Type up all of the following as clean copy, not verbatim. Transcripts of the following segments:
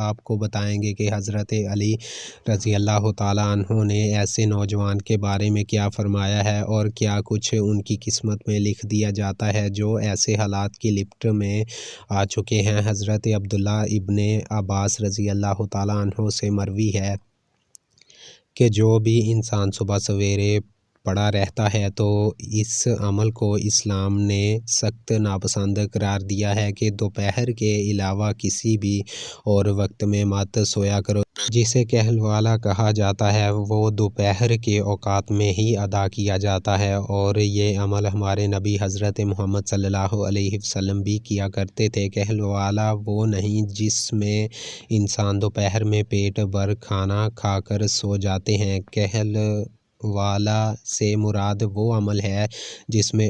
آپ کو بتائیں گے کہ حضرت علی رضی اللہ تعالیٰ عنہ نے ایسے نوجوان کے بارے میں کیا فرمایا ہے اور کیا کچھ ان کی قسمت میں لکھ دیا جاتا ہے جو ایسے حالات کی لفٹ میں آ چکے ہیں۔ حضرت عبداللہ ابن عباس رضی اللہ تعالیٰ عنہ سے مروی ہے کہ جو بھی انسان صبح سویرے پڑا رہتا ہے تو اس عمل کو اسلام نے سخت ناپسند قرار دیا ہے کہ دوپہر کے علاوہ کسی بھی اور وقت میں مت سویا کرو۔ جسے کہلوالا کہا جاتا ہے وہ دوپہر کے اوقات میں ہی ادا کیا جاتا ہے، اور یہ عمل ہمارے نبی حضرت محمد صلی اللہ علیہ وسلم بھی کیا کرتے تھے۔ کہلوالا وہ نہیں جس میں انسان دوپہر میں پیٹ بھر کھانا کھا کر سو جاتے ہیں۔ کہلوالا سے مراد وہ عمل ہے جس میں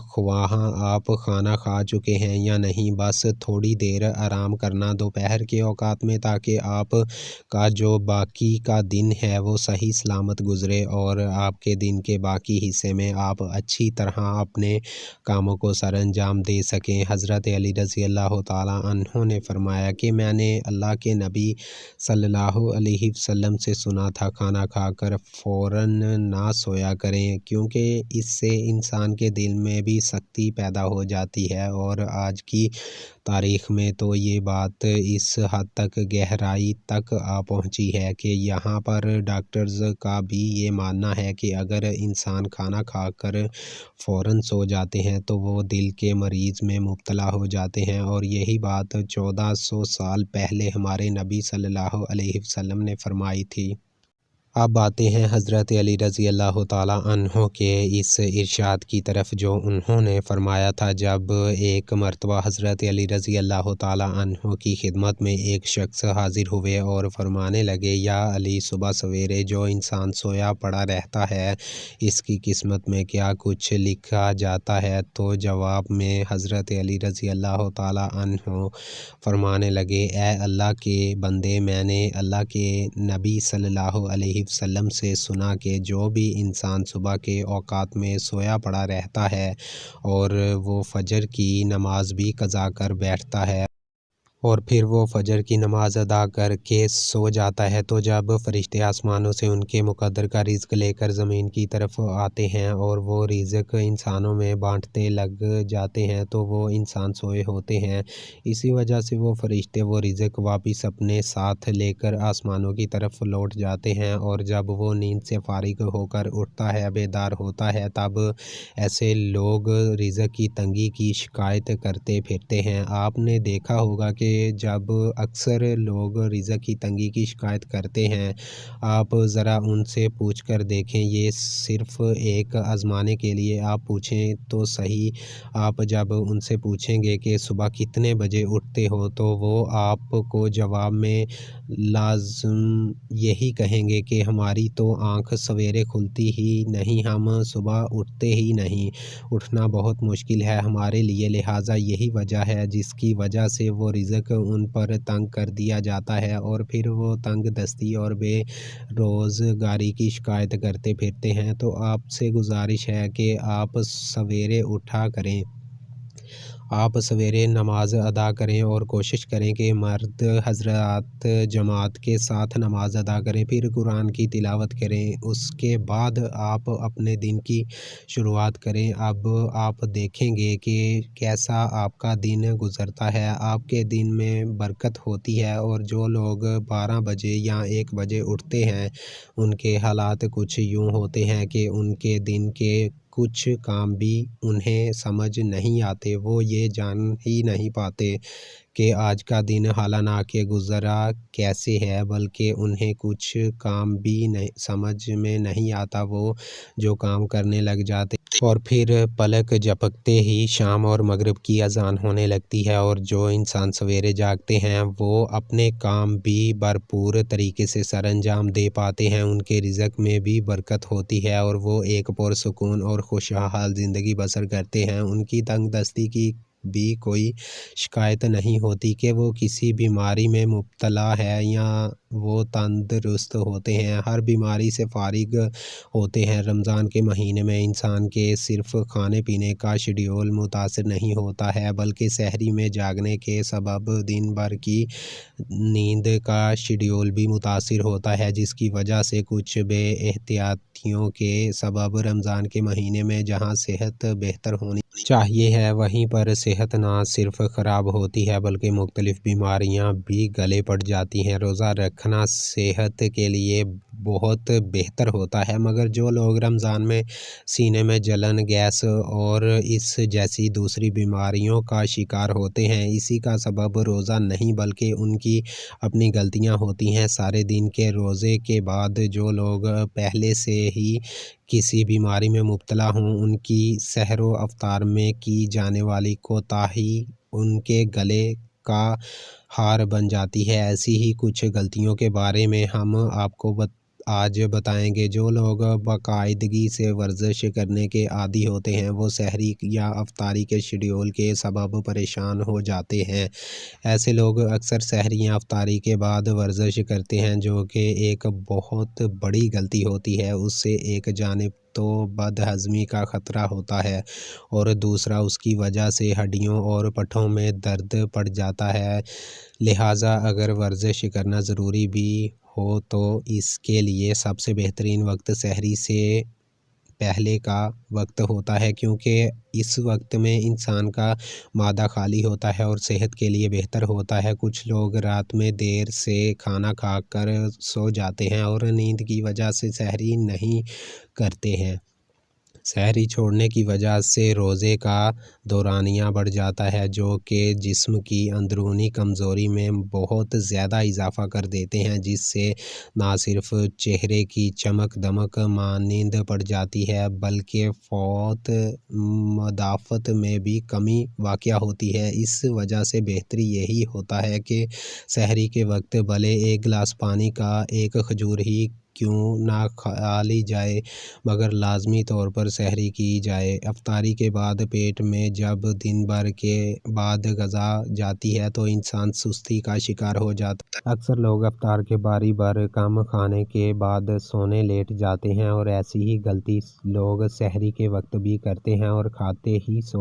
خواہ آپ کھانا کھا چکے ہیں یا نہیں، بس تھوڑی دیر آرام کرنا دوپہر کے اوقات میں، تاکہ آپ کا جو باقی کا دن ہے وہ صحیح سلامت گزرے اور آپ کے دن کے باقی حصے میں آپ اچھی طرح اپنے کاموں کو سر انجام دے سکیں۔ حضرت علی رضی اللہ تعالیٰ عنہ نے فرمایا کہ میں نے اللہ کے نبی صلی اللہ علیہ وسلم سے سنا تھا، کھانا کھا کر فوراً نہ سویا کریں، کیونکہ اس سے انسان کے دل میں بھی سختی پیدا ہو جاتی ہے، اور آج کی تاریخ میں تو یہ بات اس حد تک گہرائی تک آ پہنچی ہے کہ یہاں پر ڈاکٹرز کا بھی یہ ماننا ہے کہ اگر انسان کھانا کھا کر فوراً سو جاتے ہیں تو وہ دل کے مرض میں مبتلا ہو جاتے ہیں، اور یہی بات 1400 سال پہلے ہمارے نبی صلی اللہ علیہ وسلم نے فرمائی تھی۔ اب آتے ہیں حضرت علی رضی اللہ تعالیٰ عنہ کے اس ارشاد کی طرف جو انہوں نے فرمایا تھا جب ایک مرتبہ حضرت علی رضی اللہ تعالیٰ عنہ کی خدمت میں ایک شخص حاضر ہوئے اور فرمانے لگے، یا علی، صبح سویرے جو انسان سویا پڑا رہتا ہے اس کی قسمت میں کیا کچھ لکھا جاتا ہے؟ تو جواب میں حضرت علی رضی اللہ تعالیٰ عنہ فرمانے لگے، اے اللہ کے بندے، میں نے اللہ کے نبی صلی اللہ علیہ وسلم سے سنا کہ جو بھی انسان صبح کے اوقات میں سویا پڑا رہتا ہے اور وہ فجر کی نماز بھی قضا کر بیٹھتا ہے اور پھر وہ فجر کی نماز ادا کر کے سو جاتا ہے، تو جب فرشتے آسمانوں سے ان کے مقدر کا رزق لے کر زمین کی طرف آتے ہیں اور وہ رزق انسانوں میں بانٹتے لگ جاتے ہیں تو وہ انسان سوئے ہوتے ہیں۔ اسی وجہ سے وہ فرشتے وہ رزق واپس اپنے ساتھ لے کر آسمانوں کی طرف لوٹ جاتے ہیں، اور جب وہ نیند سے فارغ ہو کر اٹھتا ہے، بیدار ہوتا ہے، تب ایسے لوگ رزق کی تنگی کی شکایت کرتے پھرتے ہیں۔ آپ نے دیکھا ہوگا کہ جب اکثر لوگ رزق کی تنگی کی شکایت کرتے ہیں، آپ ذرا ان سے پوچھ کر دیکھیں، یہ صرف ایک آزمانے کے لیے آپ پوچھیں تو صحیح، آپ جب ان سے پوچھیں گے کہ صبح کتنے بجے اٹھتے ہو تو وہ آپ کو جواب میں لازم یہی کہیں گے کہ ہماری تو آنکھ سویرے کھلتی ہی نہیں، ہم صبح اٹھتے ہی نہیں، اٹھنا بہت مشکل ہے ہمارے لیے، لہٰذا یہی وجہ ہے جس کی وجہ سے وہ رزق ان پر تنگ کر دیا جاتا ہے، اور پھر وہ تنگ دستی اور بے روزگاری کی شکایت کرتے پھرتے ہیں۔ تو آپ سے گزارش ہے کہ آپ سویرے اٹھا کریں، آپ سویرے نماز ادا کریں اور کوشش کریں کہ مرد حضرات جماعت کے ساتھ نماز ادا کریں، پھر قرآن کی تلاوت کریں، اس کے بعد آپ اپنے دن کی شروعات کریں۔ اب آپ دیکھیں گے کہ کیسا آپ کا دن گزرتا ہے، آپ کے دن میں برکت ہوتی ہے، اور جو لوگ 12 بجے یا 1 بجے اٹھتے ہیں ان کے حالات کچھ یوں ہوتے ہیں کہ ان کے دن کے کچھ کام بھی انہیں سمجھ نہیں آتے، وہ یہ جان ہی نہیں پاتے کہ آج کا دن حالانہ کے گزرا کیسے ہے، بلکہ انہیں کچھ کام بھی سمجھ میں نہیں آتا، وہ جو کام کرنے لگ جاتے اور پھر پلک جھپکتے ہی شام اور مغرب کی اذان ہونے لگتی ہے، اور جو انسان سویرے جاگتے ہیں وہ اپنے کام بھی بھرپور طریقے سے سر انجام دے پاتے ہیں، ان کے رزق میں بھی برکت ہوتی ہے اور وہ ایک پرسکون اور خوشحال زندگی بسر کرتے ہیں، ان کی تنگ دستی کی بھی کوئی شکایت نہیں ہوتی کہ وہ کسی بیماری میں مبتلا ہے یا وہ تندرست ہوتے ہیں، ہر بیماری سے فارغ ہوتے ہیں۔ رمضان کے مہینے میں انسان کے صرف کھانے پینے کا شیڈول متاثر نہیں ہوتا ہے بلکہ سحری میں جاگنے کے سبب دن بھر کی نیند کا شیڈول بھی متاثر ہوتا ہے، جس کی وجہ سے کچھ بے احتیاطیوں کے سبب رمضان کے مہینے میں جہاں صحت بہتر ہونی چاہیے ہے وہیں پر صحت نہ صرف خراب ہوتی ہے بلکہ مختلف بیماریاں بھی گلے پڑ جاتی ہیں۔ روزہ رکھنا صحت کے لیے بہت بہتر ہوتا ہے، مگر جو لوگ رمضان میں سینے میں جلن، گیس اور اس جیسی دوسری بیماریوں کا شکار ہوتے ہیں، اسی کا سبب روزہ نہیں بلکہ ان کی اپنی غلطیاں ہوتی ہیں۔ سارے دن کے روزے کے بعد جو لوگ پہلے سے ہی کسی بیماری میں مبتلا ہوں، ان کی سحر و افطار میں کی جانے والی کوتاہی ان کے گلے کا ہار بن جاتی ہے۔ ایسی ہی کچھ غلطیوں کے بارے میں ہم آپ کو آج بتائیں گے۔ جو لوگ باقاعدگی سے ورزش کرنے کے عادی ہوتے ہیں وہ سحری یا افطاری کے شیڈول کے سبب پریشان ہو جاتے ہیں۔ ایسے لوگ اکثر سحری یا افطاری کے بعد ورزش کرتے ہیں، جو کہ ایک بہت بڑی غلطی ہوتی ہے۔ اس سے ایک جانب تو بد ہضمی کا خطرہ ہوتا ہے اور دوسرا اس کی وجہ سے ہڈیوں اور پٹھوں میں درد پڑ جاتا ہے۔ لہٰذا اگر ورزش کرنا ضروری بھی ہو تو اس کے لیے سب سے بہترین وقت سحری سے پہلے کا وقت ہوتا ہے، کیونکہ اس وقت میں انسان کا معدہ خالی ہوتا ہے اور صحت کے لیے بہتر ہوتا ہے۔ کچھ لوگ رات میں دیر سے کھانا کھا کر سو جاتے ہیں اور نیند کی وجہ سے سحری نہیں کرتے ہیں۔ سحری چھوڑنے کی وجہ سے روزے کا دورانیہ بڑھ جاتا ہے، جو کہ جسم کی اندرونی کمزوری میں بہت زیادہ اضافہ کر دیتے ہیں، جس سے نہ صرف چہرے کی چمک دمک مانند پڑ جاتی ہے بلکہ قوت مدافعت میں بھی کمی واقع ہوتی ہے۔ اس وجہ سے بہتر یہی ہوتا ہے کہ سحری کے وقت بھلے ایک گلاس پانی کا ایک کھجور ہی کیوں نہ کھا لی جائے مگر لازمی طور پر سحری کی جائے۔ افطاری کے بعد پیٹ میں جب دن بھر کے بعد غذا جاتی ہے تو انسان سستی کا شکار ہو جاتا ہے۔ اکثر لوگ افطار کے باری بھر کم کھانے کے بعد سونے لیٹ جاتے ہیں اور ایسی ہی غلطی لوگ سحری کے وقت بھی کرتے ہیں اور کھاتے ہی سو